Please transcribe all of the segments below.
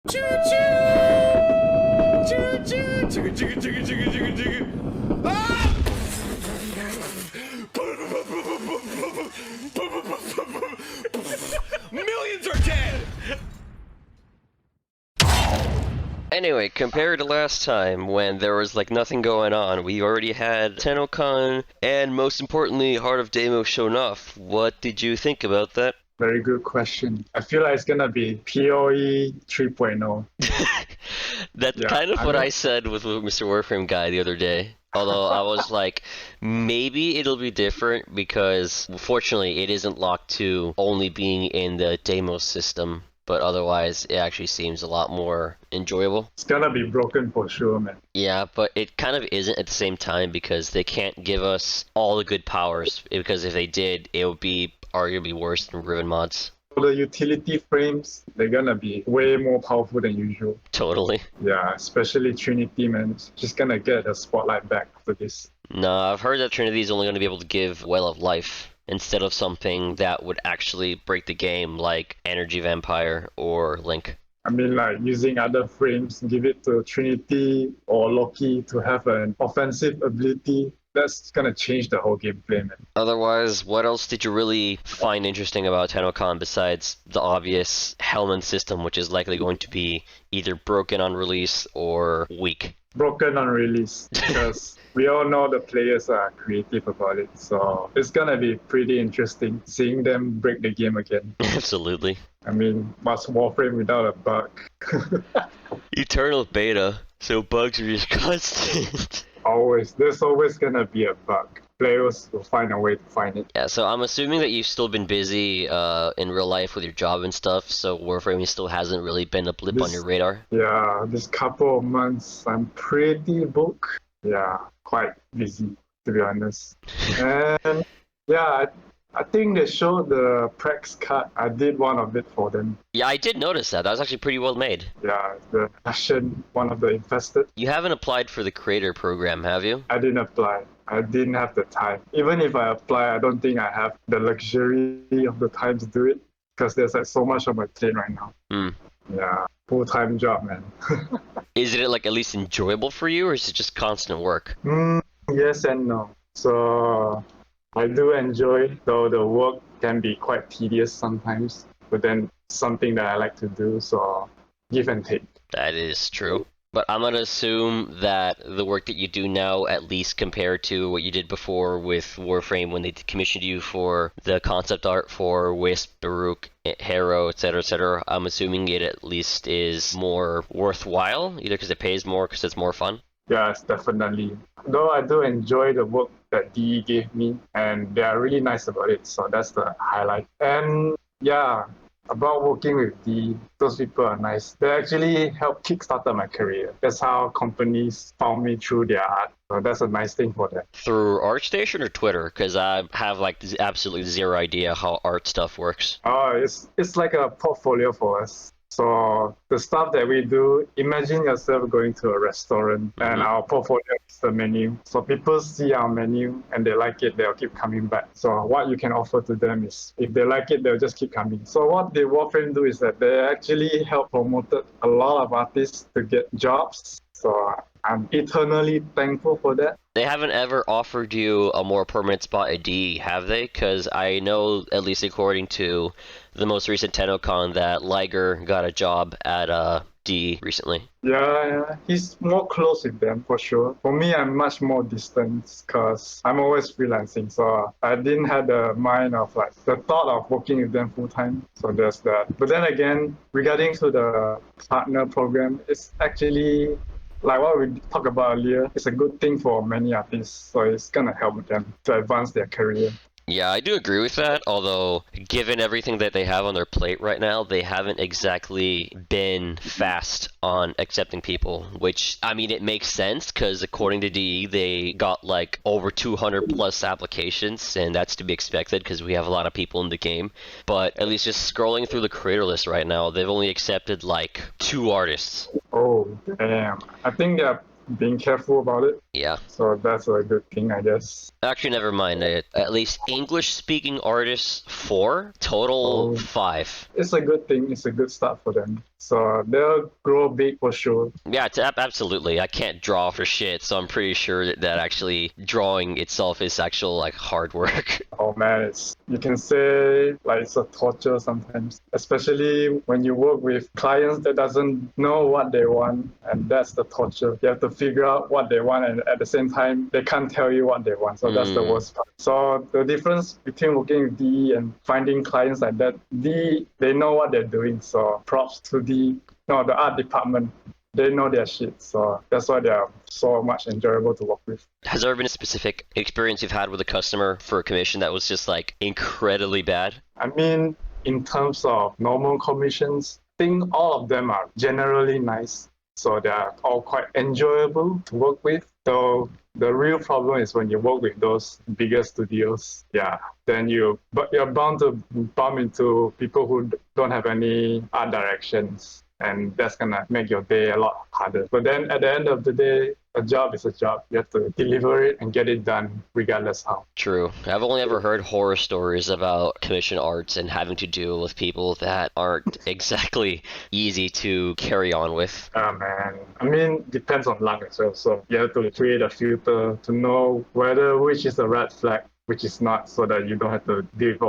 Millions are dead! Anyway, compared to last time when there was like nothing going on, we already had Tennocon and most importantly Heart of Deimos shown off. What did you think about that? Very good question. I feel like it's gonna be PoE 3.0. That's Yeah, kind of I what mean- I said with Mr. Warframe guy the other day. Although I was like, maybe it'll be different because fortunately it isn't locked to only being in the Deimos system. But otherwise, it actually seems a lot more enjoyable. It's gonna be broken for sure, man. Yeah, but it kind of isn't at the same time because they can't give us all the good powers. Because if they did, it would be arguably worse than Riven mods. For the utility frames, they're gonna be way more powerful than usual. Totally. Yeah, especially Trinity, man. Just gonna get the spotlight back for this. No, I've heard that Trinity is only going to be able to give Well of Life instead of something that would actually break the game like Energy Vampire or Link. I mean, like using other frames, give it to Trinity or Loki to have an offensive ability. That's gonna change the whole gameplay, man. Otherwise, what else did you really find interesting about Tennocon besides the obvious Hellman system, which is likely going to be either broken on release or weak? Broken on release because we all know the players are creative about it. So it's gonna be pretty interesting seeing them break the game again. Absolutely. I mean, what's Warframe without a bug? Eternal beta, so bugs are just constant. There's always gonna be a bug. Players will find a way to find it. Yeah, so I'm assuming that you've still been busy in real life with your job and stuff, so Warframe still hasn't really been a blip on your radar. Yeah, this couple of months I'm pretty booked. Yeah, quite busy to be honest. And yeah, I think they showed the Prex cut. I did one of it for them. Yeah, I did notice that. That was actually pretty well made. Yeah, the Russian, one of the infested. You haven't applied for the creator program, have you? I didn't apply. I didn't have the time. Even if I apply, I don't think I have the luxury of the time to do it because there's like so much on my plate right now. Yeah, full-time job, man. Is it like at least enjoyable for you, or is it just constant work? Yes and no. So I do enjoy, though the work can be quite tedious sometimes, but then something that I like to do, so give and take. That is true. But I'm gonna assume that the work that you do now, at least compared to what you did before with Warframe when they commissioned you for the concept art for Wisp, Baruch, Harrow, etc., I'm assuming it at least is more worthwhile, either because it pays more, because it's more fun. Yes, definitely. Though I do enjoy the work that DE gave me, and they are really nice about it, so that's the highlight. And yeah, about working with DE, those people are nice. They actually helped kickstart my career. That's how companies found me through their art. So that's a nice thing for them. Through ArtStation or Twitter? Because I have like absolutely zero idea how art stuff works. It's like a portfolio for us. So the stuff that we do, imagine yourself going to a restaurant and our portfolio is the menu. So people see our menu and they like it, they'll keep coming back. So what you can offer to them is, if they like it, they'll just keep coming. So what the Warframe do is that they actually help promoted a lot of artists to get jobs. So I'm eternally thankful for that. They haven't ever offered you a more permanent spot at D, have they? Because I know, at least according to the most recent Tennocon, that Liger got a job at D recently. Yeah, he's more close with them for sure. For me, I'm much more distant because I'm always freelancing. So I didn't have the mind of like the thought of working with them full time. So there's that. But then again, regarding to the partner program, it's actually like what we talked about earlier, it's a good thing for many artists. So it's gonna help them to advance their career. Yeah, I do agree with that, although given everything that they have on their plate right now, they haven't exactly been fast on accepting people, which, I mean, it makes sense, because according to DE, they got like over 200 plus applications, and that's to be expected, because we have a lot of people in the game, but at least just scrolling through the creator list right now, they've only accepted like 2 artists. Oh, damn. I think they're being careful about it. Yeah. So that's a good thing, I guess. Actually, never mind. At least English-speaking artists 4, total 5. It's a good thing. It's a good start for them. So they'll grow big for sure. Yeah, absolutely. I can't draw for shit, so I'm pretty sure that actually drawing itself is actual like hard work. Oh man, you can say like it's a torture sometimes, especially when you work with clients that doesn't know what they want, and that's the torture. You have to figure out what they want, and at the same time, they can't tell you what they want. So that's the worst part. So the difference between working with DE and finding clients like that, DE, they know what they're doing. So props to the art department. They know their shit, so that's why they are so much enjoyable to work with. Has there been a specific experience you've had with a customer for a commission that was just like incredibly bad? I mean, in terms of normal commissions, I think all of them are generally nice. So they're all quite enjoyable to work with. So the real problem is when you work with those bigger studios, then you're bound to bump into people who don't have any art directions. And that's gonna make your day a lot harder. But then at the end of the day, a job is a job. You have to deliver it and get it done regardless how. True. I've only ever heard horror stories about commission arts and having to deal with people that aren't exactly easy to carry on with. Oh man. I mean, depends on luck as well. So you have to create a filter to know which is a red flag, which is not, so that you don't have to deal with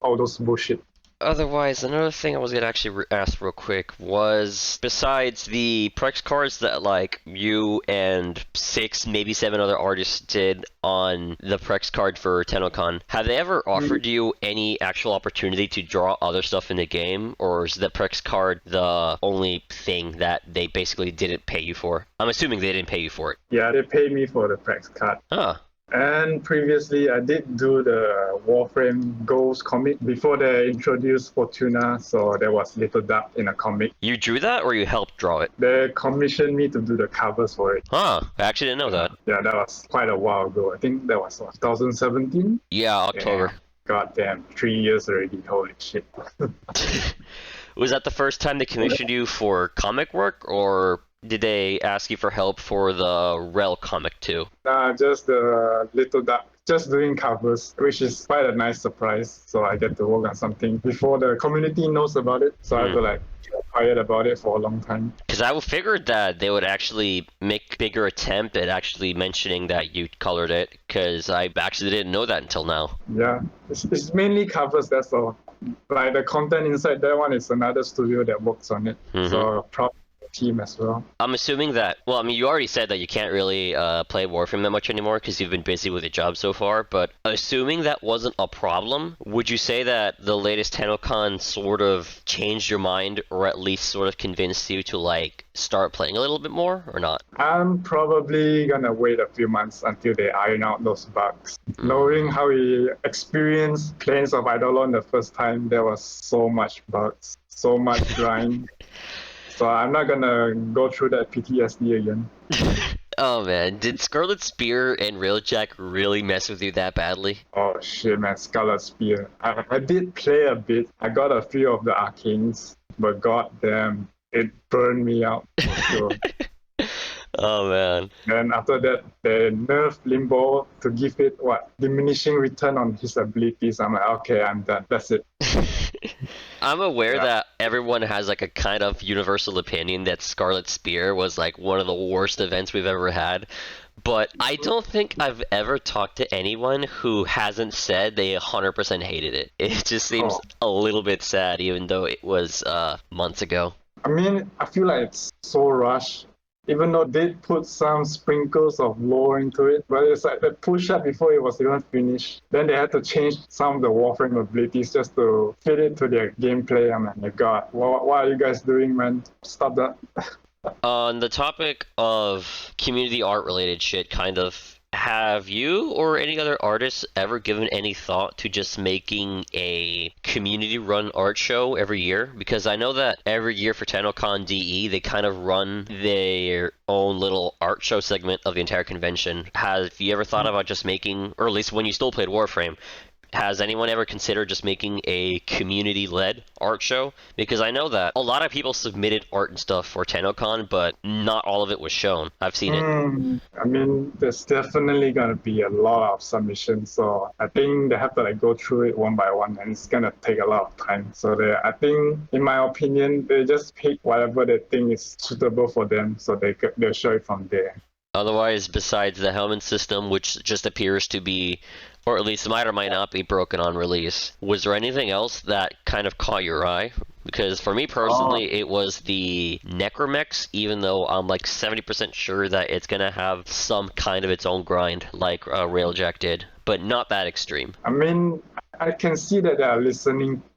all those bullshit. Otherwise, another thing I was gonna actually ask real quick was, besides the Prex cards that like you and 6, maybe 7 other artists did on the Prex card for Tennocon, have they ever offered you any actual opportunity to draw other stuff in the game, or is the Prex card the only thing that they basically didn't pay you for? I'm assuming they didn't pay you for it. Yeah, they paid me for the Prex card. Huh. And previously, I did do the Warframe Ghost comic before they introduced Fortuna, so there was Little Duck in a comic. You drew that, or you helped draw it? They commissioned me to do the covers for it. Huh, I actually didn't know that. Yeah, that was quite a while ago. I think that was 2017? Yeah, October. Yeah. God damn, 3 years already. Holy shit. Was that the first time they commissioned you for comic work, or did they ask you for help for the Rel comic too? Nah, just the Little Duck. Just doing covers, which is quite a nice surprise. So I get to work on something before the community knows about it. So I have to like get quiet about it for a long time. Because I figured that they would actually make a bigger attempt at actually mentioning that you colored it, because I actually didn't know that until now. Yeah, it's mainly covers, that's all. Like the content inside that one is another studio that works on it. So probably team as well. I'm assuming that, well, I mean, you already said that you can't really play Warframe that much anymore because you've been busy with your job so far, but assuming that wasn't a problem, would you say that the latest Tennocon sort of changed your mind, or at least sort of convinced you to like start playing a little bit more, or not? I'm probably gonna wait a few months until they iron out those bugs. Knowing how we experienced Plains of Eidolon the first time, there was so much bugs, so much grind. So I'm not gonna go through that PTSD again. Oh man, did Scarlet Spear and Railjack really mess with you that badly? Oh shit, man, Scarlet Spear. I did play a bit. I got a few of the arcanes, but goddamn, it burned me out for sure. Oh man. Then after that, they nerfed Limbo to give it diminishing return on his abilities. I'm like, okay, I'm done. That's it. I'm aware that everyone has like a kind of universal opinion that Scarlet Spear was like one of the worst events we've ever had, but I don't think I've ever talked to anyone who hasn't said they 100% hated it. It just seems a little bit sad, even though it was months ago. I mean, I feel like it's so rushed. Even though they put some sprinkles of lore into it, but it's like the push-up before it was even finished. Then they had to change some of the Warframe abilities just to fit it to their gameplay. I'm like, my god, what are you guys doing, man? Stop that. On the topic of community art related shit, kind of, have you or any other artists ever given any thought to just making a community run art show every year? Because I know that every year for Tennocon DE, they kind of run their own little art show segment of the entire convention. Have you ever thought about just making, or at least when you still played Warframe, Has anyone ever considered just making a community-led art show? Because I know that a lot of people submitted art and stuff for Tennocon, but not all of it was shown. I've seen it. I mean, there's definitely gonna be a lot of submissions, so I think they have to like go through it one by one, and it's gonna take a lot of time. So I think, in my opinion, they just pick whatever they think is suitable for them, so they'll show it from there. Otherwise, besides the helmet system, which just appears to be, or at least might or might not be broken on release, was there anything else that kind of caught your eye? Because for me personally, it was the necromechs, even though I'm like 70% sure that it's going to have some kind of its own grind, like Railjack did, but not that extreme. I mean, I can see that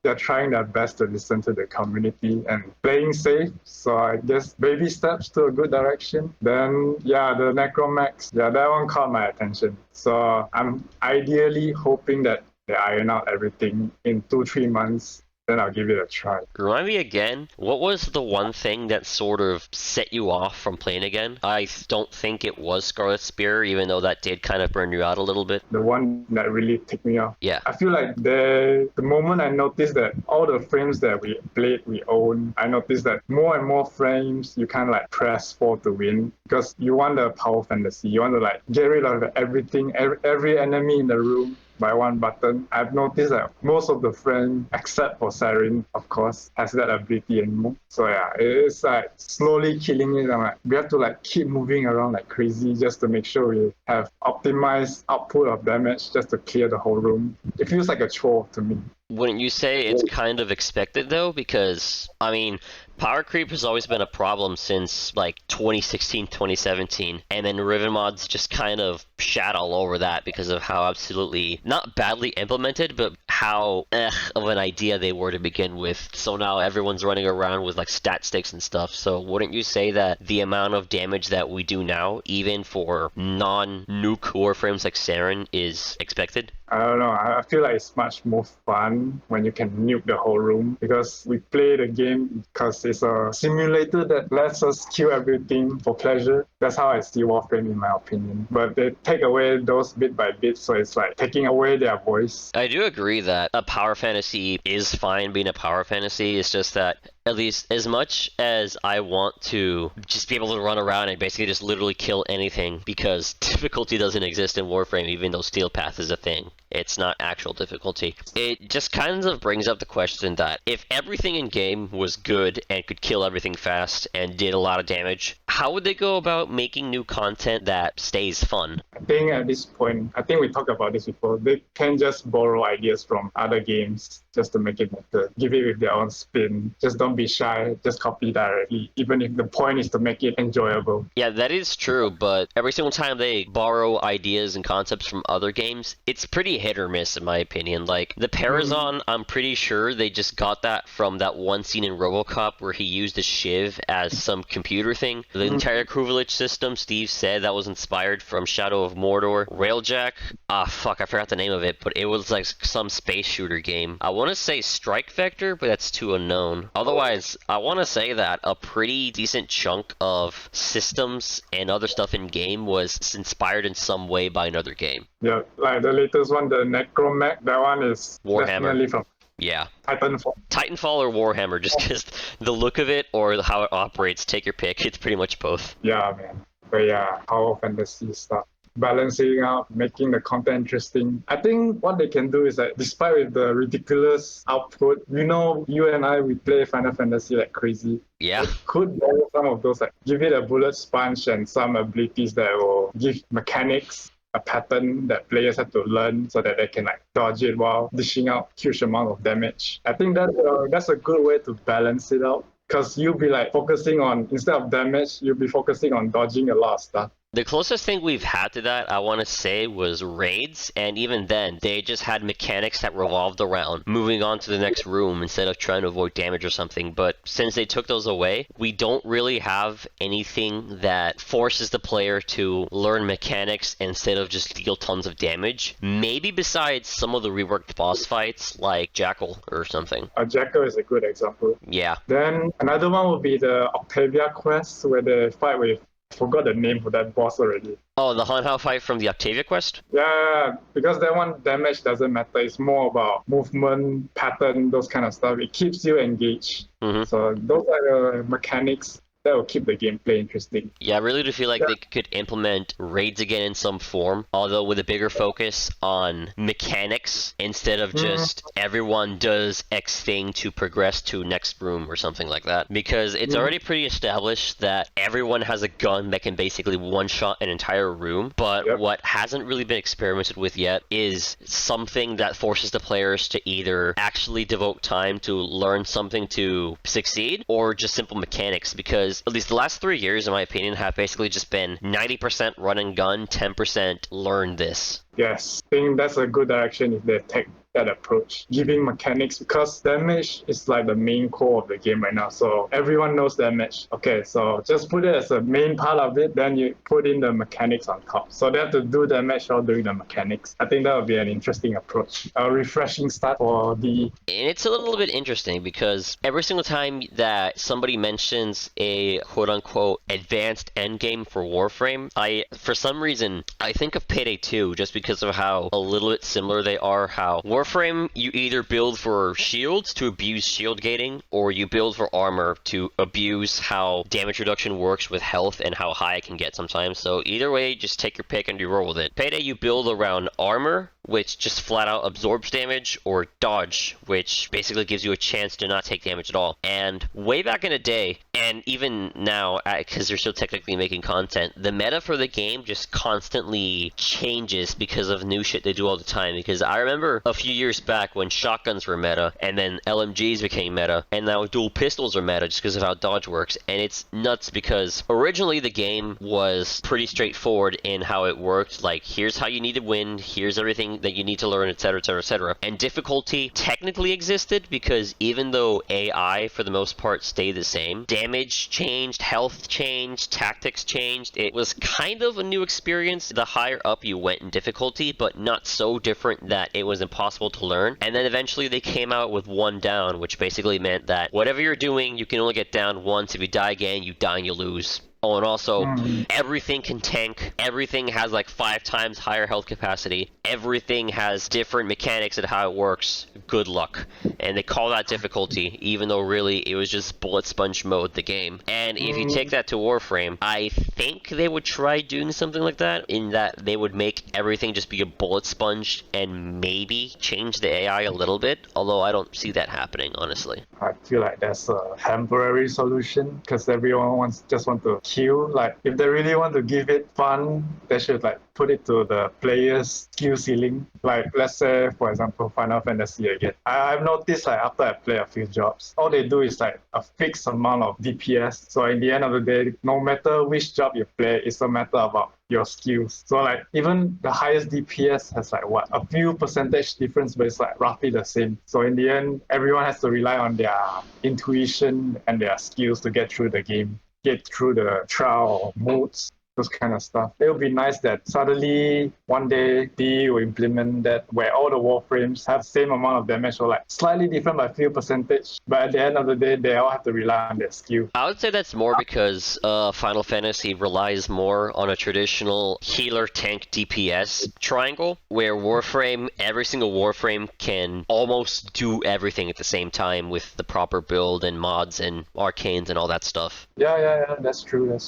they're trying their best to listen to the community and playing safe. So I guess baby steps to a good direction. Then, yeah, the necromechs, yeah, that one caught my attention. So I'm ideally hoping that they iron out everything in 2-3 months. Then I'll give it a try. Remind me again, what was the one thing that sort of set you off from playing again? I don't think it was Scarlet Spear, even though that did kind of burn you out a little bit. The one that really ticked me off. Yeah. I feel like the moment I noticed that all the frames that we own, I noticed that more and more frames you kind of like press for to win, because you want the power fantasy. You want to like get rid of everything, every enemy in the room by one button. I've noticed that most of the frames, except for Sarin, of course, has that ability anymore. So yeah, it's like slowly killing it. I'm like, we have to like keep moving around like crazy just to make sure we have optimized output of damage just to clear the whole room. It feels like a chore to me. Wouldn't you say it's kind of expected though? Because, I mean, power creep has always been a problem since like 2016, 2017, and then Riven mods just kind of shat all over that because of how absolutely, not badly implemented, but how of an idea they were to begin with. So now everyone's running around with like stat sticks and stuff. So wouldn't you say that the amount of damage that we do now, even for non-nuke warframes like Sarin, is expected? I don't know. I feel like it's much more fun when you can nuke the whole room, because we play the game because it's a simulator that lets us kill everything for pleasure. That's how I see Warframe, in my opinion. But they take away those bit by bit, so it's like taking away their voice. I do agree that a power fantasy is fine being a power fantasy. It's just that, at least as much as I want to just be able to run around and basically just literally kill anything, because difficulty doesn't exist in Warframe, even though Steel Path is a thing. It's not actual difficulty. It just kind of brings up the question that if everything in game was good and could kill everything fast and did a lot of damage, how would they go about making new content that stays fun? I think at this point, I think we talked about this before, they can just borrow ideas from other games just to make it better. Give it with their own spin. Just don't be shy, just copy directly, even if the point is to make it enjoyable. Yeah, that is true, but every single time they borrow ideas and concepts from other games, it's pretty hit or miss in my opinion. Like the Parazon, I'm pretty sure they just got that from that one scene in RoboCop where he used a shiv as some computer thing. The entire Kruvlich system, Steve said that was inspired from Shadow of Mordor. Railjack, I forgot the name of it, but it was like some space shooter game. I want to say Strike Vector, but that's too unknown. Otherwise, I want to say that a pretty decent chunk of systems and other stuff in game was inspired in some way by another game. Yeah, like the latest one, the necromech, that one is Warhammer. Definitely from Yeah. Titanfall. Titanfall or Warhammer, just because the look of it or how it operates, take your pick. It's pretty much both. Yeah, man. But yeah, power fantasy stuff. Balancing out, making the content interesting. I think what they can do is that despite with the ridiculous output, you and I, we play Final Fantasy like crazy. Yeah. It could borrow some of those, like give it a bullet sponge and some abilities that will give mechanics a pattern that players have to learn so that they can like dodge it while dishing out huge amount of damage. I think that's a good way to balance it out, because you'll be like focusing on, instead of damage, you'll be focusing on dodging a lot of stuff. The closest thing we've had to that, I want to say, was raids, and even then, they just had mechanics that revolved around moving on to the next room instead of trying to avoid damage or something. But since they took those away, we don't really have anything that forces the player to learn mechanics instead of just deal tons of damage. Maybe besides some of the reworked boss fights, like Jackal or something. Jackal is a good example. Yeah. Then another one would be the Octavia quest, where they fight with Forgot the name for that boss already. Oh, the Hanhao fight from the Octavia quest? Yeah, because that one damage doesn't matter. It's more about movement, pattern, those kind of stuff. It keeps you engaged. Mm-hmm. So those are the mechanics that will keep the gameplay interesting. Yeah, I really do feel like they could implement raids again in some form, although with a bigger focus on mechanics instead of just everyone does X thing to progress to next room or something like that. Because it's already pretty established that everyone has a gun that can basically one-shot an entire room, but what hasn't really been experimented with yet is something that forces the players to either actually devote time to learn something to succeed, or just simple mechanics, because at least the last 3 years, in my opinion, have basically just been 90% run and gun, 10% learn this. Yes, I think that's a good direction if they take that approach. Giving mechanics, because damage is like the main core of the game right now. So everyone knows damage. Okay, so just put it as a main part of it, then you put in the mechanics on top. So they have to do damage while doing the mechanics. I think that would be an interesting approach. A refreshing start for the... And it's a little bit interesting because every single time that somebody mentions a quote-unquote advanced endgame for Warframe, for some reason, I think of Payday 2 just because of how a little bit similar they are. How Warframe, you either build for shields to abuse shield gating, or you build for armor to abuse how damage reduction works with health and how high it can get sometimes. So either way, just take your pick and you roll with it. Payday, you build around armor, which just flat out absorbs damage, or dodge, which basically gives you a chance to not take damage at all. And way back in the day, and even now, because they're still technically making content, the meta for the game just constantly changes because of new shit they do all the time. Because I remember a few years back when shotguns were meta, and then LMGs became meta, and now dual pistols are meta just because of how dodge works. And it's nuts because originally the game was pretty straightforward in how it worked. Like, here's how you need to win, here's everything that you need to learn, etc, etc, etc. And difficulty technically existed because even though AI for the most part stayed the same, damage changed, health changed, tactics changed. It was kind of a new experience the higher up you went in difficulty, but not so different that it was impossible to learn. And then eventually they came out with one down, which basically meant that whatever you're doing, you can only get down once. If you die again, you die and you lose. Oh, and also, everything can tank. Everything has like 5 times higher health capacity. Everything has different mechanics at how it works. Good luck. And they call that difficulty, even though really it was just bullet sponge mode, the game. And if you take that to Warframe, I think they would try doing something like that, in that they would make everything just be a bullet sponge and maybe change the AI a little bit, although I don't see that happening, honestly. I feel like that's a temporary solution because everyone just want to kill. Like, if they really want to give it fun, they should like put it to the player's skill ceiling. Like, let's say, for example, Final Fantasy again. I've noticed, like, after I play a few jobs, all they do is like a fixed amount of DPS. So in the end of the day, no matter which job you play, it's a matter about your skills. So like, even the highest DPS has like what, a few percentage difference, but it's like roughly the same. So in the end, everyone has to rely on their intuition and their skills to get through the game, get through the trial or modes, those kind of stuff. It would be nice that suddenly one day they will implement that where all the Warframes have the same amount of damage, or like slightly different by a few percentage, but at the end of the day, they all have to rely on their skill. I would say that's more because Final Fantasy relies more on a traditional healer tank DPS triangle, where Warframe, every single Warframe can almost do everything at the same time with the proper build and mods and arcanes and all that stuff. Yeah, that's true.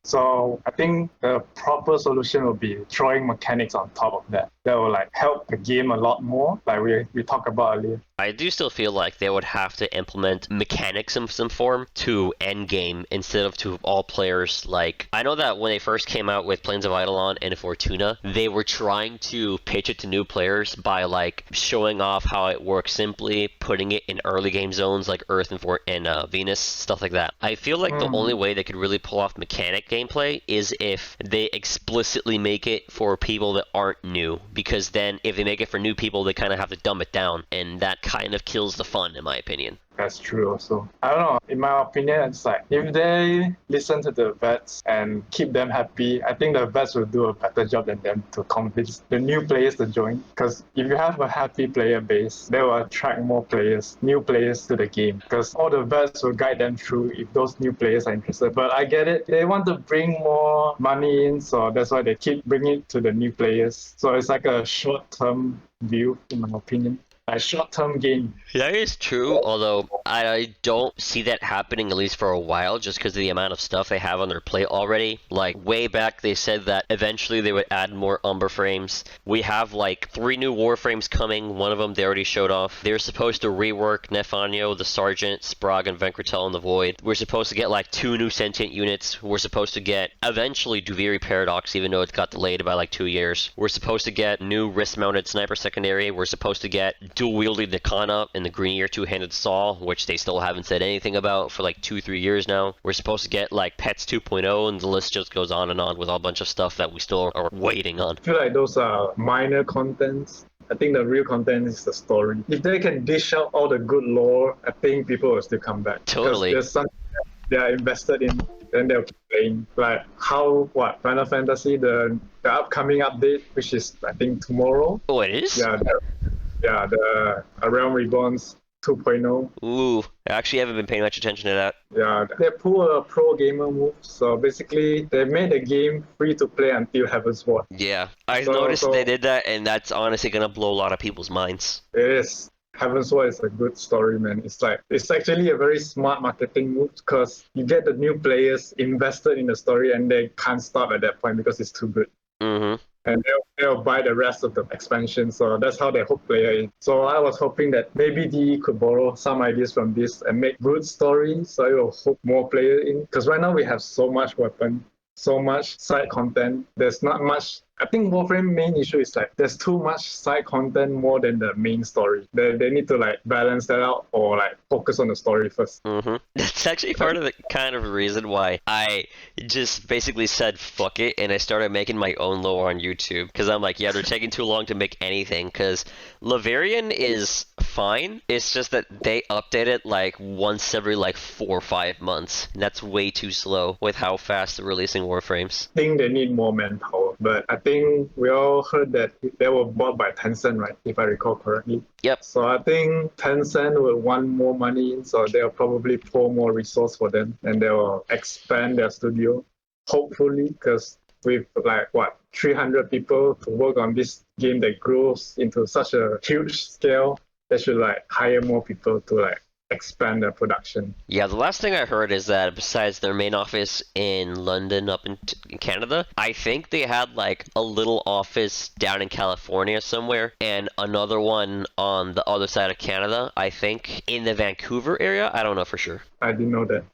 So I think the proper solution will be throwing mechanics on top of that. That will like help the game a lot more, like we talked about earlier. I do still feel like they would have to implement mechanics in some form to Endgame instead of to all players. Like, I know that when they first came out with Plains of Eidolon and Fortuna, they were trying to pitch it to new players by like showing off how it works simply, putting it in early game zones like Earth and Venus, stuff like that. I feel like the only way they could really pull off mechanic gameplay is if they explicitly make it for people that aren't new, because then if they make it for new people, they kind of have to dumb it down, and that kind of kills the fun, in my opinion. That's true also. I don't know. In my opinion, it's like if they listen to the vets and keep them happy, I think the vets will do a better job than them to convince the new players to join. Because if you have a happy player base, they will attract more players, new players to the game. Because all the vets will guide them through if those new players are interested. But I get it. They want to bring more money in, so that's why they keep bringing it to the new players. So it's like a short-term view, in my opinion. A short-term gain. That is true, although I don't see that happening at least for a while just because of the amount of stuff they have on their plate already. Like, way back they said that eventually they would add more Umber frames. We have like 3 new Warframes coming. One of them they already showed off. They're supposed to rework Nefanyo, the Sergeant, Sprague, and Venkritel in the Void. We're supposed to get like 2 new sentient units. We're supposed to get eventually Duviri Paradox, even though it got delayed by like 2 years. We're supposed to get new wrist-mounted Sniper Secondary. We're supposed to get dual-wielding Necromech and the Green-Ear Two-Handed Saw, which they still haven't said anything about for like 2-3 years now. We're supposed to get like Pets 2.0, and the list just goes on and on with a bunch of stuff that we still are waiting on. I feel like those are minor contents. I think the real content is the story. If they can dish out all the good lore, I think people will still come back. Totally. Because there's something that they are invested in, then they'll keep playing. Like Final Fantasy, the upcoming update, which is I think tomorrow. Oh, it is? Yeah, the Realm Reborn's 2.0. Ooh, I actually haven't been paying much attention to that. Yeah, they pull a pro gamer move. So basically, they made the game free to play until Heaven's Ward. Yeah, I noticed they did that, and that's honestly gonna blow a lot of people's minds. It is. Heaven's Ward is a good story, man. It's actually a very smart marketing move because you get the new players invested in the story and they can't stop at that point because it's too good. Mm-hmm. And they'll buy the rest of the expansion. So that's how they hook player in. So I was hoping that maybe DE could borrow some ideas from this and make good stories so it will hook more player in. Because right now we have so much weapon, so much side content. There's not much. I think Warframe main issue is like there's too much side content more than the main story. They need to like balance that out or like focus on the story first. Mm-hmm. That's actually part of the kind of reason why I just basically said fuck it and I started making my own lore on YouTube because I'm like, yeah, they're taking too long to make anything because Laverian is fine. It's just that they update it like once every like 4 or 5 months. And that's way too slow with how fast they're releasing Warframes. I think they need more manpower, but I think we all heard that they were bought by Tencent, right? If I recall correctly. Yep. So I think Tencent will want more money in, so they'll probably pour more resource for them and they'll expand their studio, hopefully, because with like 300 people to work on this game that grows into such a huge scale, they should like hire more people to like expand their production. Yeah, the last thing I heard is that besides their main office in London up in Canada, I think they had like a little office down in California somewhere and another one on the other side of Canada, I think in the Vancouver area. I don't know for sure. I didn't know that.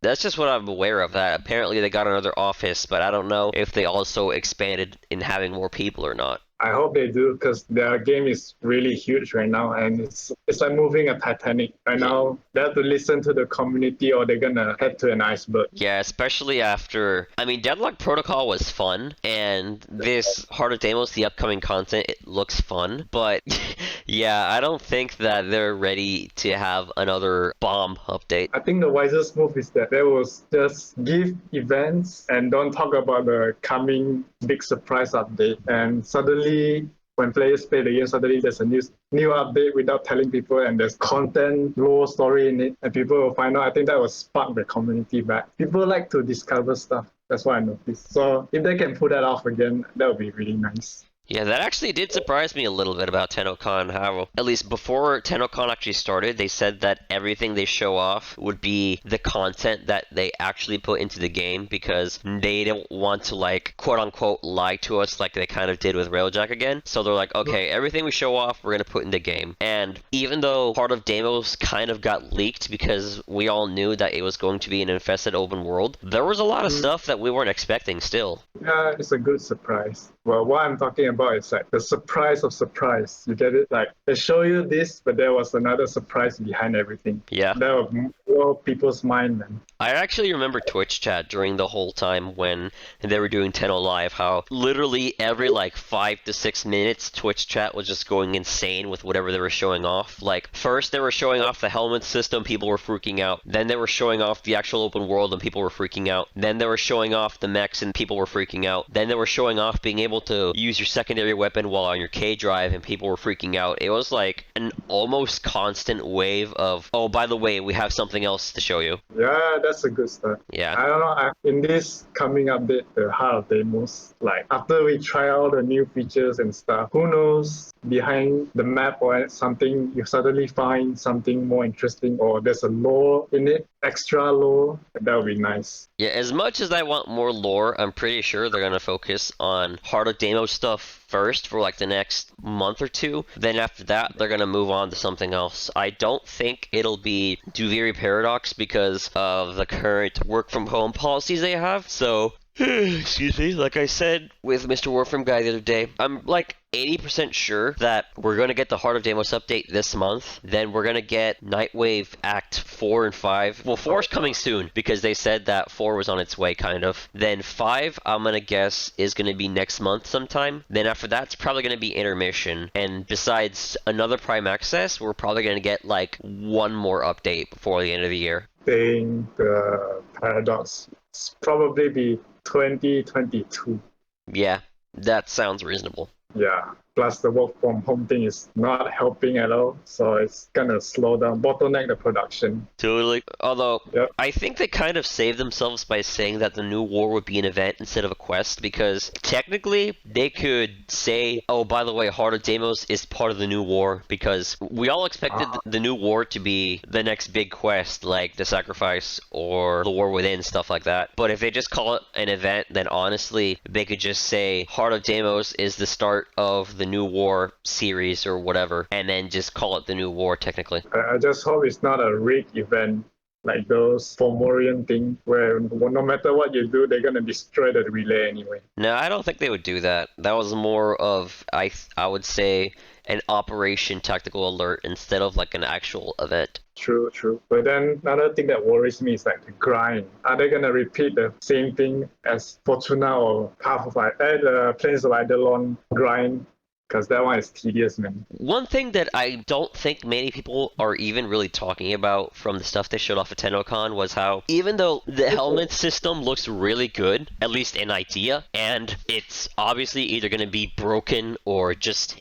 That's just what I'm aware of, that apparently they got another office, but I don't know if they also expanded in having more people or not. I hope they do because their game is really huge right now and it's like moving a Titanic. Right now, they have to listen to the community or they're gonna head to an iceberg. Yeah, especially after... I mean, Deadlock Protocol was fun, and this Heart of Deimos, the upcoming content, it looks fun, but yeah, I don't think that they're ready to have another bomb update. I think the wisest move is that they will just give events and don't talk about the coming big surprise update, and suddenly when players play the game, suddenly there's a new update without telling people and there's content, lore story in it, and people will find out. I think that will spark the community back. People like to discover stuff. That's what I noticed. So if they can pull that off again, that would be really nice. Yeah, that actually did surprise me a little bit about Tennocon, how, at least before Tennocon actually started, they said that everything they show off would be the content that they actually put into the game because they don't want to, like, quote-unquote lie to us like they kind of did with Railjack again. So they're like, okay, everything we show off, we're going to put in the game. And even though Heart of Deimos kind of got leaked because we all knew that it was going to be an infested open world, there was a lot of stuff that we weren't expecting still. Yeah, it's a good surprise. Well, what I'm talking about is like the surprise of surprise. You get it? Like they show you this, but there was another surprise behind everything. Yeah. That will blow people's mind, man. I actually remember Twitch chat during the whole time when they were doing Tenno Live, how literally every like 5 to 6 minutes Twitch chat was just going insane with whatever they were showing off. Like, first they were showing off the helmet system, people were freaking out. Then they were showing off the actual open world and people were freaking out. Then they were showing off the mechs and people were freaking out. Then they were showing off being able to use your secondary weapon while on your K drive and people were freaking out. It was like an almost constant wave of, oh, by the way, we have something else to show you. Yeah, that's a good start. Yeah. I don't know. In this coming update, the heart of demos, like after we try all the new features and stuff, who knows, behind the map or something, you suddenly find something more interesting, or there's a lore in it, extra lore. That would be nice. Yeah, as much as I want more lore, I'm pretty sure they're gonna focus on harder demo stuff first for like the next month or two. Then after that, they're gonna move on to something else. I don't think it'll be Duviri Paradox because of the current work from home policies they have. So, excuse me, like I said with Mr. Warframe guy the other day, I'm like 80% sure that we're going to get the Heart of Deimos update this month. Then we're going to get Nightwave Act 4 and 5. Well, 4 is coming soon because they said that 4 was on its way, kind of. Then 5, I'm going to guess, is going to be next month sometime. Then after that, it's probably going to be intermission. And besides another Prime Access, we're probably going to get like one more update before the end of the year. Think the Paradox probably be 2022. Yeah, that sounds reasonable. Yeah. Plus the work from home thing is not helping at all, so it's gonna slow down, bottleneck the production. Totally. Although, Yep. I think they kind of saved themselves by saying that the new war would be an event instead of a quest, because technically they could say, oh, by the way, Heart of Deimos is part of the new war, because we all expected the new war to be the next big quest, like the Sacrifice or the War Within, stuff like that. But if they just call it an event, then honestly, they could just say Heart of Deimos is the start of the new war series or whatever, and then just call it the new war technically. I just hope it's not a rigged event like those Fomorian thing where no matter what you do, they're gonna destroy the relay anyway. No, I don't think they would do that. That was more of, I would say, an Operation Tactical Alert instead of like an actual event. True. But then another thing that worries me is like the grind. Are they gonna repeat the same thing as Fortuna or Path of the Plains of Eidolon grind? Because that one is tedious, man. One thing that I don't think many people are even really talking about from the stuff they showed off at Tennocon was how, even though the helmet system looks really good, at least in idea, and it's obviously either going to be broken or just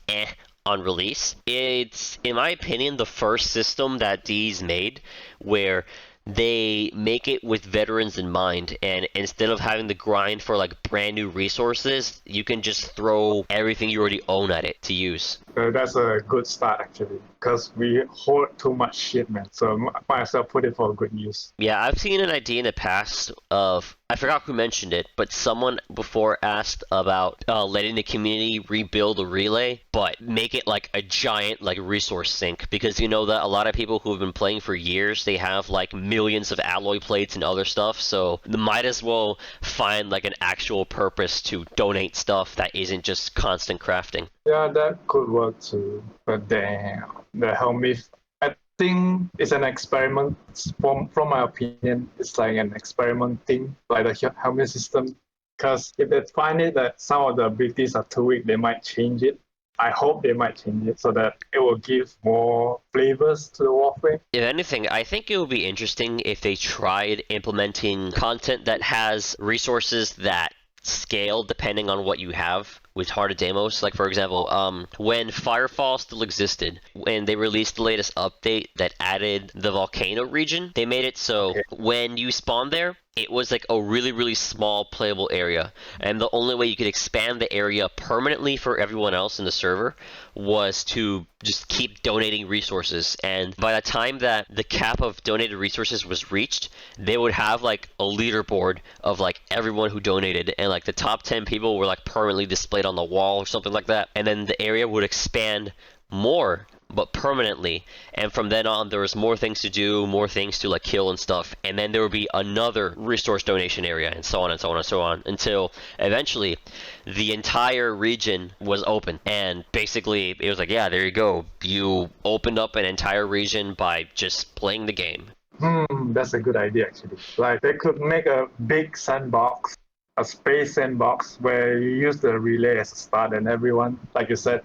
on release, it's, in my opinion, the first system that D's made where they make it with veterans in mind, and instead of having to grind for like brand new resources, you can just throw everything you already own at it to use. That's a good start actually, because we hoard too much shit, man. So might as well put it for good use. Yeah, I've seen an idea in the past of, I forgot who mentioned it, but someone before asked about letting the community rebuild a relay, but make it like a giant like resource sink, because you know that a lot of people who have been playing for years, they have like millions of alloy plates and other stuff, so they might as well find like an actual purpose to donate stuff that isn't just constant crafting. Yeah, that could work too. But damn, the helmet, I think it's an experiment. From my opinion, it's like an experiment thing, like the helmet system. Because if they find it that some of the abilities are too weak, they might change it. I hope they might change it so that it will give more flavors to the Warframe. If anything, I think it would be interesting if they tried implementing content that has resources that scale depending on what you have with Heart of Deimos. Like, for example, when Firefall still existed, when they released the latest update that added the volcano region, they made it so when you spawn there, it was like a really, really small playable area. And the only way you could expand the area permanently for everyone else in the server was to just keep donating resources. And by the time that the cap of donated resources was reached, they would have like a leaderboard of like everyone who donated, and like the top 10 people were like permanently displayed on the wall or something like that. And then the area would expand more, but permanently, and from then on there was more things to do, more things to like kill and stuff, and then there would be another resource donation area, and so on and so on and so on, until eventually the entire region was open. And basically it was like, yeah, there you go, you opened up an entire region by just playing the game. That's a good idea actually. Like they could make a big sandbox, a space sandbox where you use the relay as a start and everyone, like you said,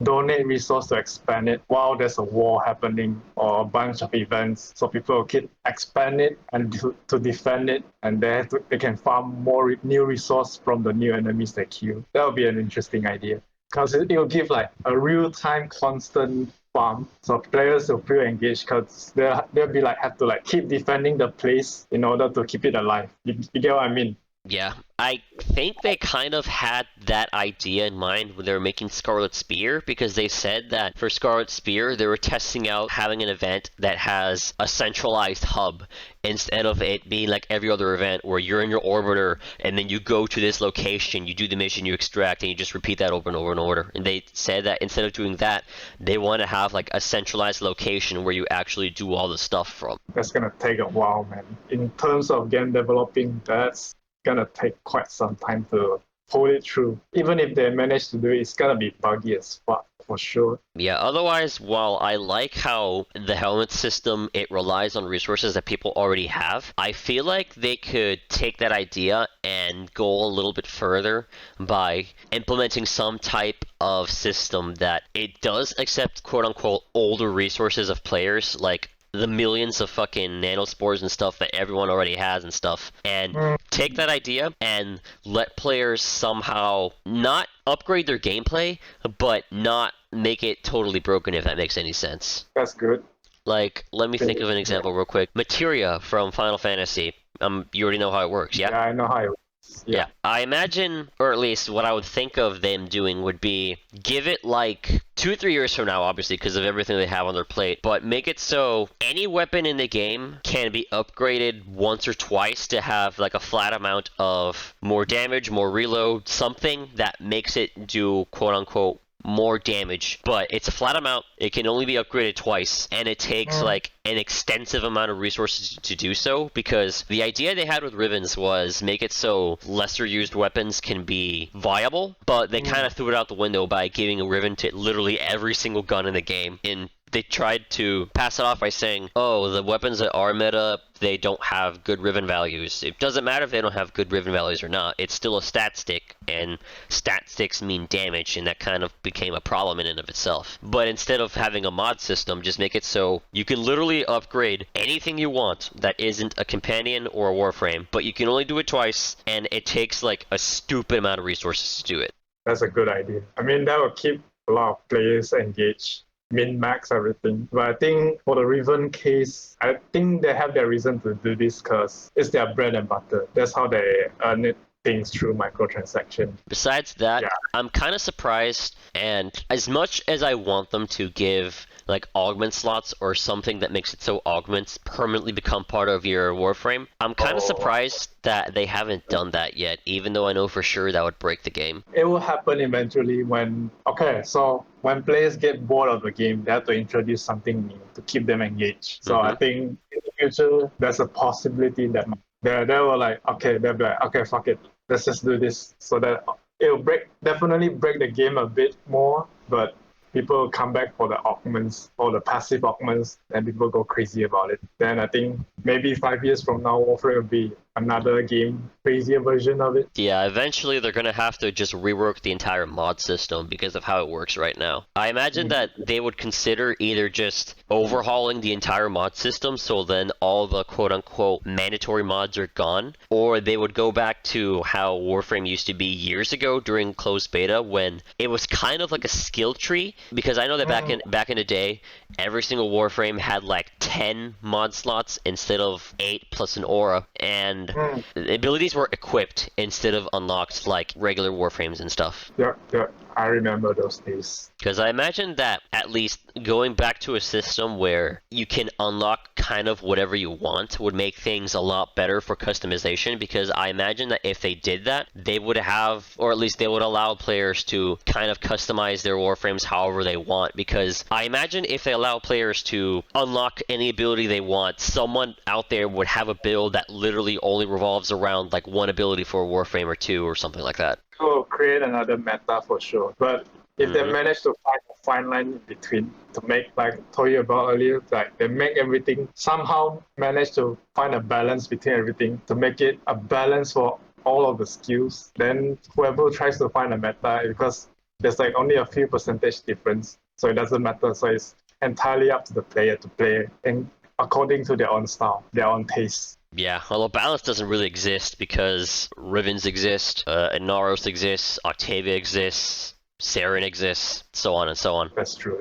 donate resource to expand it while there's a war happening or a bunch of events. So people will keep expand it and to defend it, and they can farm more new resource from the new enemies they kill. That would be an interesting idea because it will give like a real-time constant farm, so players will feel engaged because they'll be like have to like keep defending the place in order to keep it alive. You get what I mean? Yeah, I think they kind of had that idea in mind when they were making Scarlet Spear, because they said that for Scarlet Spear, they were testing out having an event that has a centralized hub instead of it being like every other event where you're in your orbiter and then you go to this location, you do the mission, you extract, and you just repeat that over and over and over. And they said that instead of doing that, they want to have like a centralized location where you actually do all the stuff from. That's gonna take a while, man. In terms of game developing, that's gonna take quite some time to pull it through. Even if they manage to do it, it's gonna be buggy as fuck for sure. Yeah, otherwise, while I like how the helmet system, it relies on resources that people already have, I feel like they could take that idea and go a little bit further by implementing some type of system that it does accept quote-unquote older resources of players, like the millions of fucking nanospores and stuff that everyone already has and stuff, and take that idea and let players somehow not upgrade their gameplay, but not make it totally broken, if that makes any sense. That's good. Like, let me think of an example real quick. Materia from Final Fantasy. You already know how it works, yeah? Yeah, I know how it works. Yeah. I imagine, or at least what I would think of them doing would be give it like 2-3 years from now, obviously, because of everything they have on their plate, but make it so any weapon in the game can be upgraded once or twice to have like a flat amount of more damage, more reload, something that makes it do quote-unquote more damage, but it's a flat amount, it can only be upgraded twice, and it takes like an extensive amount of resources to do so, because the idea they had with Rivens was make it so lesser used weapons can be viable, but they kind of threw it out the window by giving a Riven to literally every single gun in the game. And they tried to pass it off by saying, oh, the weapons that are meta, they don't have good Riven values. It doesn't matter if they don't have good Riven values or not. It's still a stat stick, and stat sticks mean damage, and that kind of became a problem in and of itself. But instead of having a mod system, just make it so you can literally upgrade anything you want that isn't a companion or a Warframe, but you can only do it twice, and it takes like a stupid amount of resources to do it. That's a good idea. I mean, that will keep a lot of players engaged, min-max everything. But I think for the Riven case, I think they have their reason to do this because it's their bread and butter. That's how they earn it, things through microtransaction. Besides that, I'm kind of surprised, and as much as I want them to give like augment slots or something that makes it so augments permanently become part of your Warframe, I'm kind of surprised that they haven't done that yet, even though I know for sure that would break the game. It will happen eventually when players get bored of the game, they have to introduce something new to keep them engaged. So I think in the future, there's a possibility that they will like, they'll be like, okay, fuck it, let's just do this, so that it will definitely break the game a bit more, but people come back for the augments or the passive augments, and people go crazy about it. Then I think maybe 5 years from now, Warframe will be another game, crazier version of it. Yeah, eventually they're going to have to just rework the entire mod system because of how it works right now. I imagine that they would consider either just overhauling the entire mod system, so then all the quote-unquote mandatory mods are gone, or they would go back to how Warframe used to be years ago during closed beta, when it was kind of like a skill tree, because I know that back in the day, every single Warframe had like 10 mod slots instead of 8 plus an aura, and the abilities were equipped instead of unlocked like regular Warframes and stuff. Yep, I remember those days. Because I imagine that at least going back to a system where you can unlock kind of whatever you want would make things a lot better for customization, because I imagine that if they did that, they would have, or at least they would allow players to kind of customize their Warframes however they want, because I imagine if they allow players to unlock any ability they want, someone out there would have a build that literally only revolves around like one ability for a Warframe or two or something like that. It will create another meta for sure. But if they manage to find a fine line in between to make, like I told you about earlier, like they make everything, somehow manage to find a balance between everything to make it a balance for all of the skills. Then whoever tries to find a meta, because there's like only a few percentage difference, so it doesn't matter. So it's entirely up to the player to play and according to their own style, their own taste. Yeah, although balance doesn't really exist because Rivens exist, Inaros exists, Octavia exists, Saren exists, so on and so on. That's true.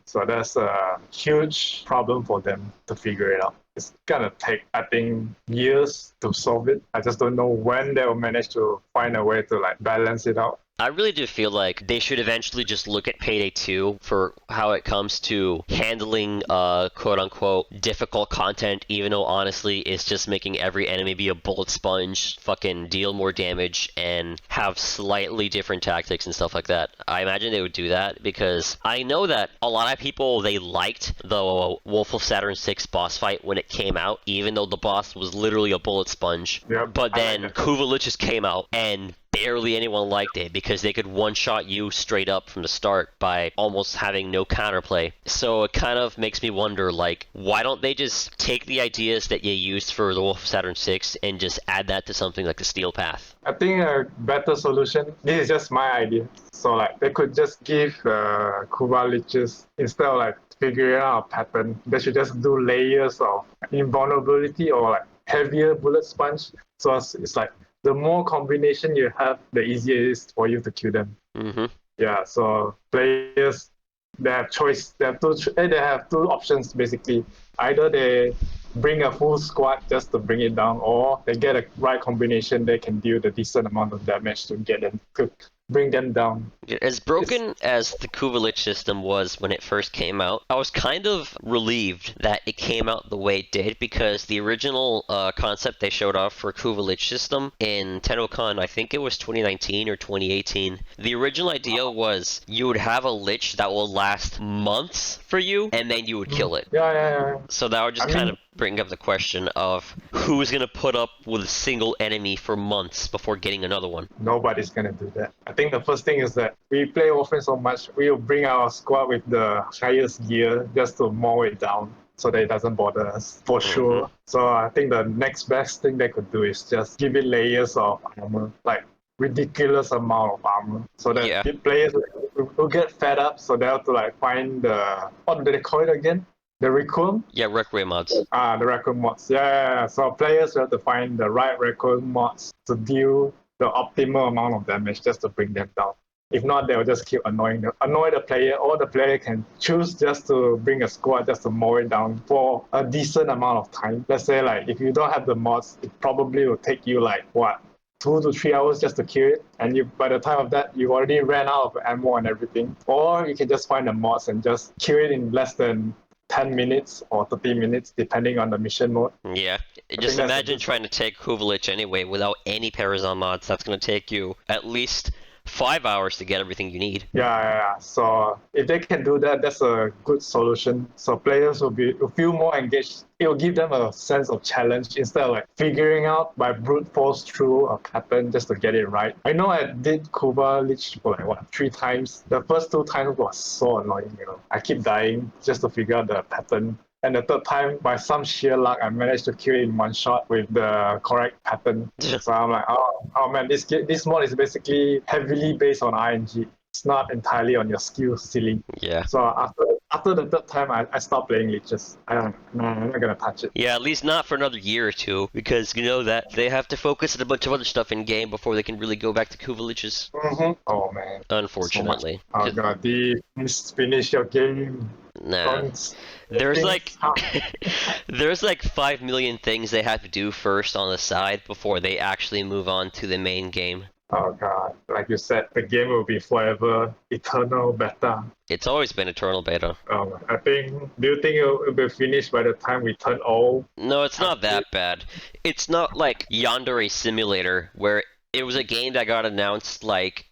So that's a huge problem for them to figure it out. It's gonna take, I think, years to solve it. I just don't know when they'll manage to find a way to like balance it out. I really do feel like they should eventually just look at Payday 2 for how it comes to handling quote-unquote difficult content, even though honestly it's just making every enemy be a bullet sponge, fucking deal more damage, and have slightly different tactics and stuff like that. I imagine they would do that because I know that a lot of people, they liked the Wolf of Saturn 6 boss fight when it came out, even though the boss was literally a bullet sponge. Yep, But then like Kuva Liches came out and barely anyone liked it because they could one-shot you straight up from the start by almost having no counterplay. So it kind of makes me wonder, like, why don't they just take the ideas that you used for the Wolf of Saturn 6 and just add that to something like the Steel Path? I think a better solution, this is just my idea. So like they could just give Kuba Liches, instead of like figuring out a pattern, they should just do layers of invulnerability or like heavier bullet sponge. So it's like the more combination you have, the easier it is for you to kill them. Mm-hmm. Yeah, so players, they have choice. They have two options basically. Either they bring a full squad just to bring it down, or they get a right combination. They can deal the decent amount of damage to get them to bring them down. As broken as the Kuva Lich system was when it first came out, I was kind of relieved that it came out the way it did, because the original concept they showed off for Kuva Lich system in Tennocon, I think it was 2019 or 2018, the original idea was you would have a Lich that will last months for you, and then you would kill it. Yeah. So that would just kind of bring up the question of who's going to put up with a single enemy for months before getting another one. Nobody's gonna do that. I think the first thing is that we play Warframe so much, we will bring our squad with the highest gear just to mow it down so that it doesn't bother us, for sure. So I think the next best thing they could do is just give it layers of armor, like ridiculous amount of armor, so that the players will get fed up, so they have to like find the, what do they call it again? The Requiem? Yeah, Requiem mods. The Requiem mods. Yeah. So players have to find the right Requiem mods to deal the optimal amount of damage just to bring them down. If not, they'll just keep annoy the player, or the player can choose just to bring a squad just to mow it down for a decent amount of time. Let's say like if you don't have the mods, it probably will take you like 2 to 3 hours just to kill it, and you, by the time of that, you already ran out of ammo and everything. Or you can just find the mods and just kill it in less than 10 minutes or 30 minutes, depending on the mission mode. Yeah, just imagine trying to take Kuva Lich anyway without any Parazon mods. That's going to take you at least 5 hours to get everything you need. Yeah. So if they can do that, that's a good solution. So players will feel more engaged. It will give them a sense of challenge instead of like figuring out by brute force through a pattern just to get it right. I know I did Kuba Lich for like 3 times. The first 2 times was so annoying, I keep dying just to figure out the pattern. And the 3rd time, by some sheer luck, I managed to kill it in one shot with the correct pattern. So I'm like, oh man, this mod is basically heavily based on RNG. It's not entirely on your skill ceiling. Yeah. So after the 3rd time, I stopped playing liches. I'm not gonna touch it. Yeah, at least not for another year or 2, because you know that they have to focus on a bunch of other stuff in game before they can really go back to Kuva Liches. Oh man. Unfortunately. So oh god, finish your game. Nah. There's like 5 million things they have to do first on the side before they actually move on to the main game. Oh god, like you said, the game will be forever eternal beta. It's always been eternal beta. Do you think it will be finished by the time we turn old? No, it's not that bad. It's not like Yandere Simulator, where it was a game that got announced like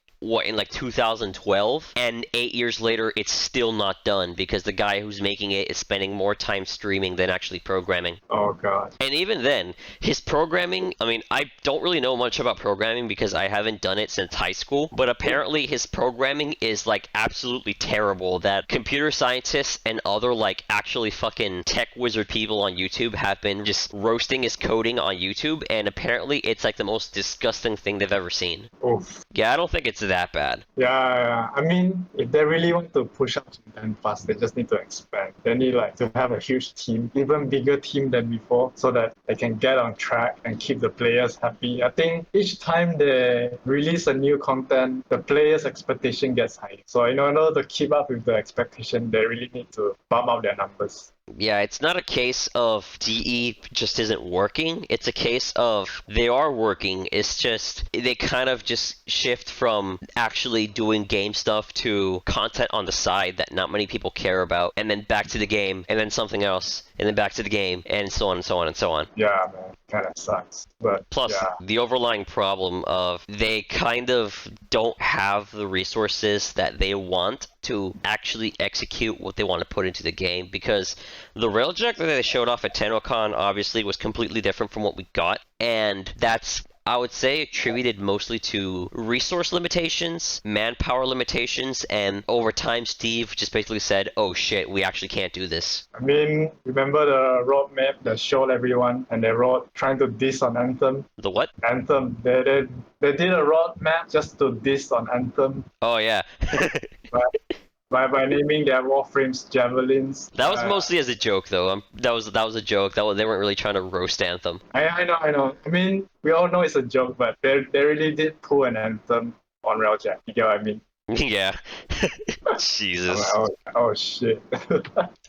in like 2012, and 8 years later it's still not done because the guy who's making it is spending more time streaming than actually programming. Oh god. And even then, his programming, I mean, I don't really know much about programming because I haven't done it since high school, but apparently his programming is like absolutely terrible, that computer scientists and other like actually fucking tech wizard people on YouTube have been just roasting his coding on YouTube, and apparently it's like the most disgusting thing they've ever seen. Oof. Yeah, I don't think it's that bad. Yeah. I mean, if they really want to push out content fast, they just need to expand. They need like to have a huge team, even bigger team than before, so that they can get on track and keep the players happy. I think each time they release a new content, the players' expectation gets higher. So in order to keep up with the expectation, they really need to bump up their numbers. Yeah, it's not a case of DE just isn't working. It's a case of they are working. It's just they kind of just shift from actually doing game stuff to content on the side that not many people care about, and then back to the game, and then something else, and then back to the game, and so on and so on and so on. Yeah, man, kind of sucks. But Plus, yeah. the overlying problem of they kind of don't have the resources that they want to actually execute what they want to put into the game, because the railjack that they showed off at Tennocon obviously was completely different from what we got, and that's, I would say, attributed mostly to resource limitations, manpower limitations, and over time Steve just basically said, oh shit, we actually can't do this. I mean, remember the roadmap that showed everyone, and they wrote trying to diss on Anthem. The what? Anthem. They did a roadmap just to diss on Anthem. Oh yeah. By naming their Warframes javelins. That was mostly as a joke, though. That was a joke. They weren't really trying to roast Anthem. I know. I mean, we all know it's a joke, but they really did pull an Anthem on Railjack. You get what I mean? Yeah. Jesus. Oh shit.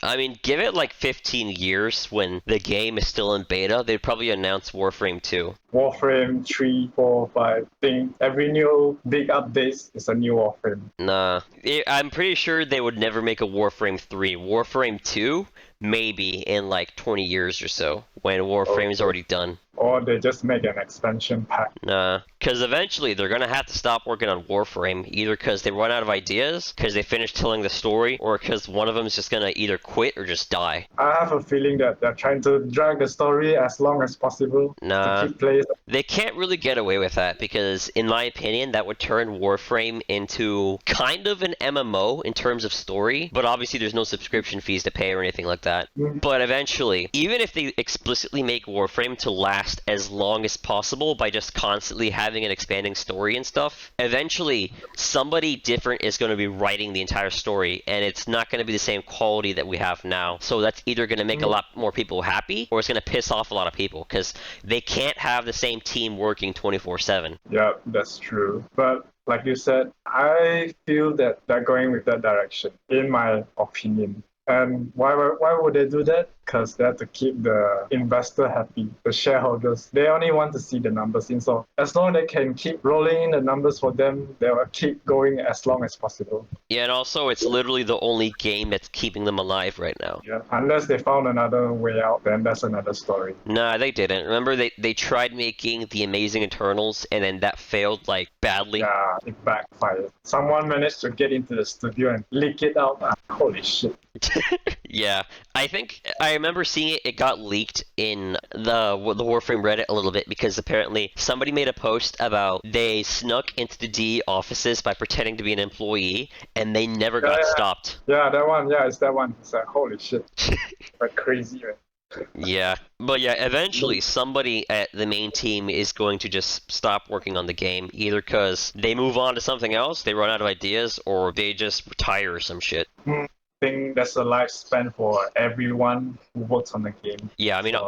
I mean, give it like 15 years when the game is still in beta, they'd probably announce Warframe 2. Warframe 3, 4, 5. Think every new big update is a new Warframe. Nah. I'm pretty sure they would never make a Warframe 3. Warframe 2, maybe in like 20 years or so, when Warframe's already done. Or they just make an expansion pack. Nah, because eventually they're going to have to stop working on Warframe, either because they run out of ideas, because they finish telling the story, or because one of them is just going to either quit or just die. I have a feeling that they're trying to drag the story as long as possible to keep players. They can't really get away with that, because in my opinion that would turn Warframe into kind of an MMO in terms of story, but obviously there's no subscription fees to pay or anything like that. But eventually, even if they explicitly make Warframe to last as long as possible by just constantly having an expanding story and stuff, eventually somebody different is going to be writing the entire story, and it's not going to be the same quality that we have now. So that's either going to make a lot more people happy, or it's going to piss off a lot of people, because they can't have the same team working 24/7. Yeah, that's true. But like you said, I feel that they're going with that direction, in my opinion. And why would they do that? Because they have to keep the investor happy, the shareholders. They only want to see the numbers in. So as long as they can keep rolling in the numbers for them, they will keep going as long as possible. Yeah, and also it's literally the only game that's keeping them alive right now. Yeah, unless they found another way out, then that's another story. Nah, they didn't. Remember, they tried making The Amazing Eternals, and then that failed, like, badly. Yeah, it backfired. Someone managed to get into the studio and leak it out. Holy shit. Yeah, I remember seeing it got leaked in the Warframe Reddit a little bit, because apparently somebody made a post about they snuck into the DE offices by pretending to be an employee, and they never got stopped. Yeah, that one. Yeah, it's that one. It's like, holy shit. Like crazy, man. Yeah, but yeah, eventually somebody at the main team is going to just stop working on the game, either because they move on to something else, they run out of ideas, or they just retire or some shit. I think that's a lifespan for everyone who works on the game. Yeah, I mean, So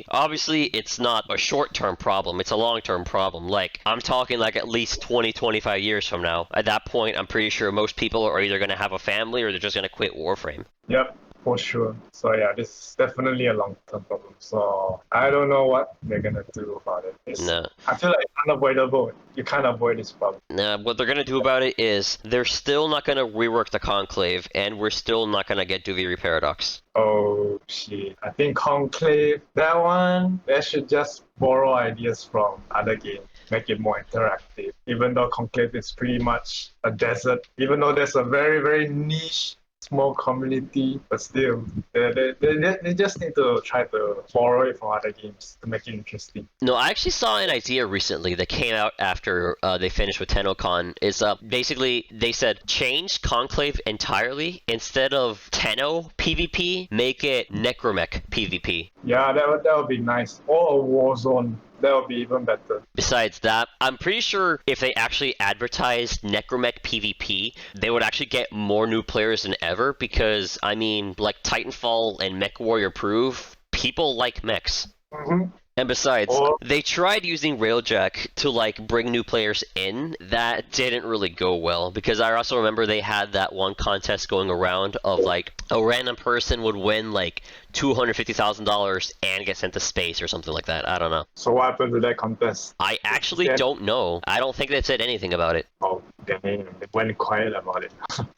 obviously it's not a short-term problem, it's a long-term problem. Like, I'm talking like at least 20, 25 years from now. At that point, I'm pretty sure most people are either going to have a family or they're just going to quit Warframe. Yep. for sure. So yeah, this is definitely a long-term problem. So I don't know what they're gonna do about it. No. I feel like it's unavoidable. You can't avoid this problem. What they're gonna do about it is they're still not gonna rework the Conclave, and we're still not gonna get Duviri Paradox. Oh shit! I think Conclave, that one, they should just borrow ideas from other games, make it more interactive. Even though Conclave is pretty much a desert, even though there's a very very niche small community, but still, they just need to try to borrow it from other games to make it interesting. No, I actually saw an idea recently that came out after they finished with Tennocon. Is basically they said change Conclave entirely. Instead of Tenno PvP, make it necromech PvP. Yeah, that would be nice. Or a war zone. That would be even better. Besides that, I'm pretty sure if they actually advertised necromech PvP, they would actually get more new players than ever because, I mean, like Titanfall and Mech Warrior prove, people like mechs. Mm-hmm. And besides, Or- they tried using Railjack to like bring new players in. That didn't really go well because I also remember they had that one contest going around of like a random person would win like $250,000 and get sent to space or something like that. I don't know. So what happened to that contest? I actually Yeah. don't know. I don't think they said anything about it. Oh, damn, they went quiet about it.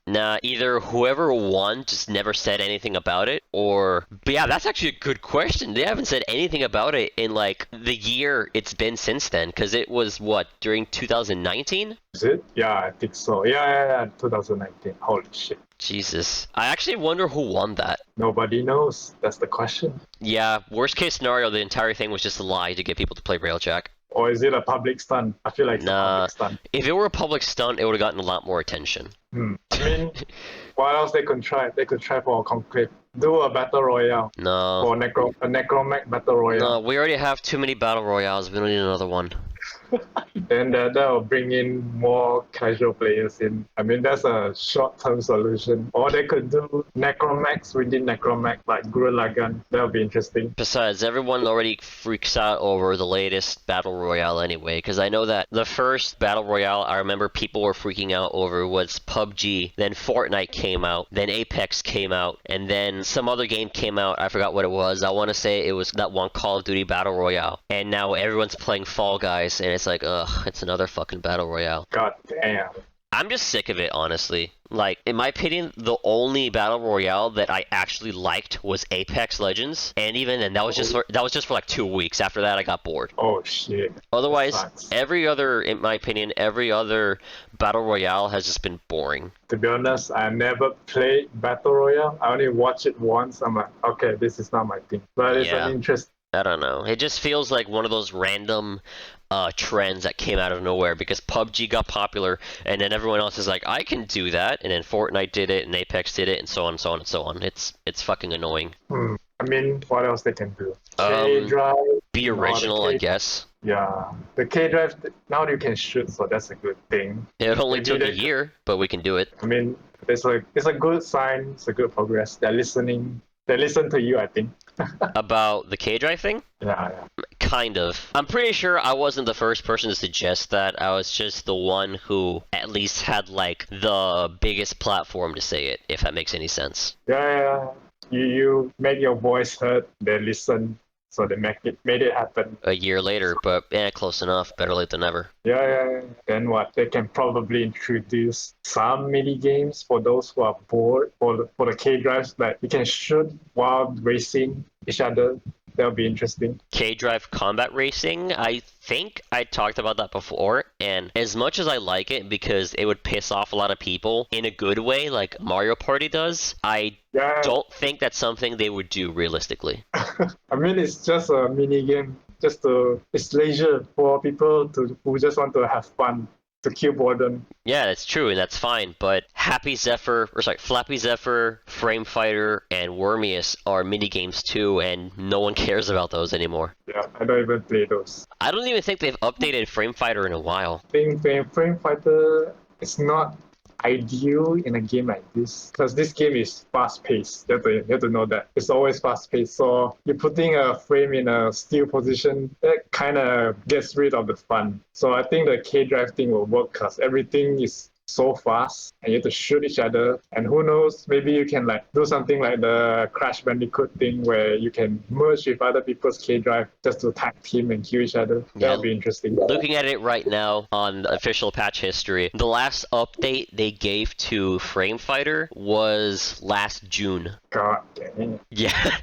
Nah, either whoever won just never said anything about it, or... But yeah, that's actually a good question. They haven't said anything about it in, like, the year it's been since then, because it was, what, during 2019? Is it? Yeah, I think so. Yeah, 2019. Holy shit. Jesus. I actually wonder who won that. Nobody knows. That's the question. Yeah, worst case scenario, the entire thing was just a lie to get people to play Railjack. Or is it a public stunt? I feel like it's a Nah. public stunt. If it were a public stunt, it would have gotten a lot more attention. I mean, what else they could try? They could try for a Conclave. Do a battle royale. No. For a necromech battle No, royale. we already have too many battle royales. We don't need another one. Then that will bring in more casual players in. I mean, that's a short-term solution. Or they could do necromechs within necromech, like Guru Lagan. That would be interesting. Besides, everyone already freaks out over the latest Battle Royale anyway, because I know that the first Battle Royale I remember people were freaking out over was PUBG, then Fortnite came out, then Apex came out, and then some other game came out, I forgot what it was. I want to say it was that one Call of Duty Battle Royale, and now everyone's playing Fall Guys, and it's like, ugh, it's another fucking Battle Royale. God damn. I'm just sick of it, honestly. Like, in my opinion, the only Battle Royale that I actually liked was Apex Legends, and even then, that was just for like 2 weeks. After that, I got bored. Oh shit. Otherwise, Sucks. every other, in my opinion, every other Battle Royale has just been boring. To be honest, I never played Battle Royale. I only watched it once. I'm like, okay, this is not my thing. But it's Yeah. an interest. I don't know. It just feels like one of those random trends that came out of nowhere because PUBG got popular, and then everyone else is like, I can do that, and then Fortnite did it, and Apex did it, and so on and so on and so on. It's fucking annoying. I mean, what else they can do? Um, K-Drive. Be original, I guess. Yeah. The K-Drive, now you can shoot, so that's a good thing. It only Maybe took a they- year, but we can do it. I mean, it's a good sign. It's a good progress. They're listening. They listen to you, I think. About the K-Drive thing? Yeah. Kind of. I'm pretty sure I wasn't the first person to suggest that. I was just the one who at least had, like, the biggest platform to say it, if that makes any sense. Yeah. You make your voice heard. They listen, so they made it happen. A year later, but close enough. Better late than never. Yeah. Then what? They can probably introduce some mini games for those who are bored. For the K drives, that you can shoot while racing each other. That'll be interesting. K-Drive Combat Racing, I think I talked about that before, and as much as I like it because it would piss off a lot of people in a good way, like Mario Party does, I Yeah. don't think that's something they would do realistically. I mean, it's just a mini game. It's leisure for people who just want to have fun, to kill boredom. Yeah, that's true, and that's fine, but Flappy Zephyr, Frame Fighter, and Wormius are minigames too, and no one cares about those anymore. Yeah, I don't even play those. I don't even think they've updated Frame Fighter in a while. I think Frame Fighter is not ideal in a game like this because this game is fast-paced. You have to know that it's always fast-paced. So you're putting a frame in a still position, that kind of gets rid of the fun. So I think the K-Drive thing will work because everything is so fast, and you have to shoot each other. And who knows, maybe you can like do something like the Crash Bandicoot thing where you can merge with other people's K drive just to tag team and kill each other. Yeah. That would be interesting. Looking at it right now on the official patch history, the last update they gave to Frame Fighter was last June. God dang it. Yeah.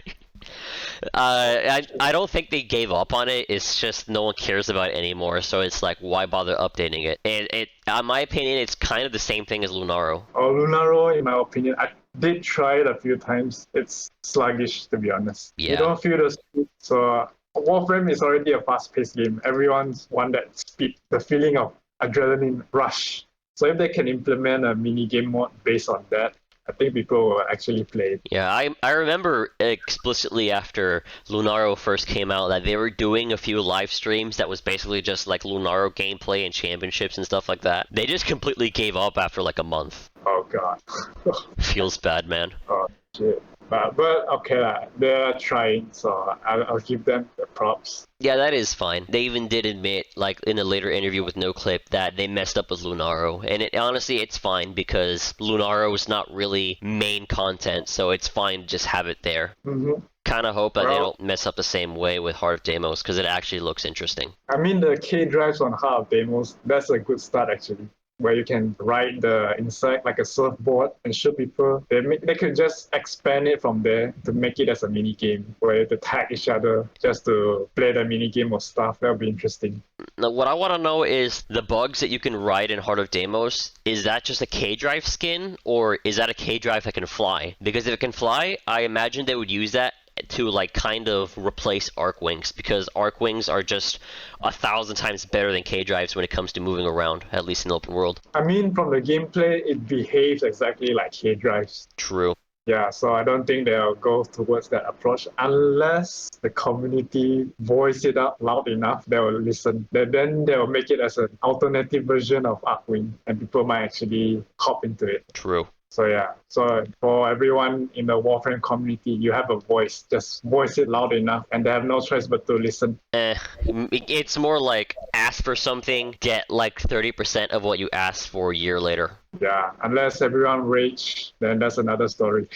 I don't think they gave up on it. It's just no one cares about it anymore. So it's like, why bother updating it? And in my opinion, it's kind of the same thing as Lunaro. Oh, Lunaro, in my opinion, I did try it a few times. It's sluggish, to be honest. Yeah. You don't feel the speed. So Warframe is already a fast-paced game. Everyone's want that speed, the feeling of adrenaline rush. So if they can implement a mini-game mode based on that, I think people will actually play it. Yeah, I remember explicitly after Lunaro first came out that they were doing a few live streams that was basically just like Lunaro gameplay and championships and stuff like that. They just completely gave up after like a month. Oh god. Feels bad, man. Oh shit. But okay, they're trying, so I'll give them the props. Yeah, that is fine. They even did admit, like in a later interview with NoClip, that they messed up with Lunaro. And honestly, it's fine because Lunaro is not really main content, so it's fine to just have it there. Mm-hmm. Kind of hope that they don't mess up the same way with Heart of Deimos because it actually looks interesting. I mean, the K drives on Heart of Deimos, that's a good start actually. Where you can ride the insect like a surfboard and shoot people. They could just expand it from there to make it as a mini game where you have to tag each other just to play the mini game or stuff. That'll be interesting. Now, what I want to know is the bugs that you can ride in Heart of Deimos. Is that just a K drive skin, or is that a K drive that can fly? Because if it can fly, I imagine they would use that to like kind of replace arc wings, because arc wings are just 1,000 times better than K drives when it comes to moving around, at least in the open world. I mean, from the gameplay, it behaves exactly like K drives. True. Yeah, so I don't think they'll go towards that approach unless the community voice it out loud enough. They will listen. Then they will make it as an alternative version of Arcwing, and people might actually hop into it. True. So yeah, so for everyone in the Warframe community, you have a voice. Just voice it loud enough, and they have no choice but to listen. It's more like ask for something, get like 30% of what you asked for a year later. Yeah, unless everyone rage, then that's another story.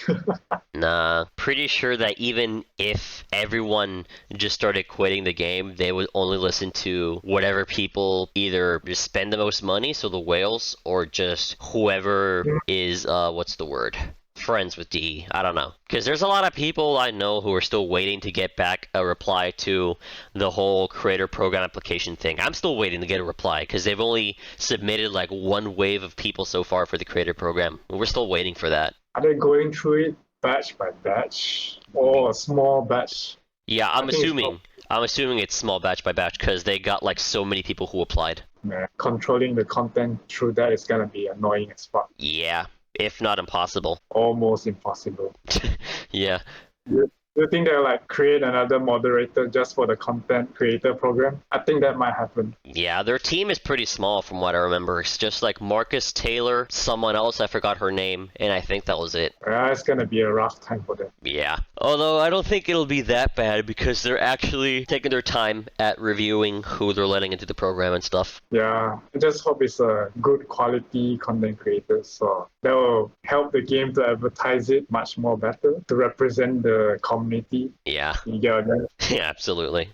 Nah, pretty sure that even if everyone just started quitting the game, they would only listen to whatever people either just spend the most money, so the whales, or just whoever is, what's the word? Friends with DE. I don't know. Because there's a lot of people I know who are still waiting to get back a reply to the whole creator program application thing. I'm still waiting to get a reply because they've only submitted like one wave of people so far for the creator program. We're still waiting for that. Are they going through it batch by batch or a small batch? Yeah, I'm assuming it's small batch by batch because they got like so many people who applied. Yeah, controlling the content through that is gonna be annoying as fuck. Yeah, if not impossible. Almost impossible. Yeah. Do you think they'll like create another moderator just for the content creator program? I think that might happen. Yeah, their team is pretty small from what I remember. It's just like Marcus Taylor, someone else, I forgot her name, and I think that was it. Yeah, it's gonna be a rough time for them. Yeah. Although I don't think it'll be that bad because they're actually taking their time at reviewing who they're letting into the program and stuff. Yeah, I just hope it's a good quality content creator, so that will help the game to advertise it much more better, to represent the community. Yeah. You get what I mean? Yeah, absolutely.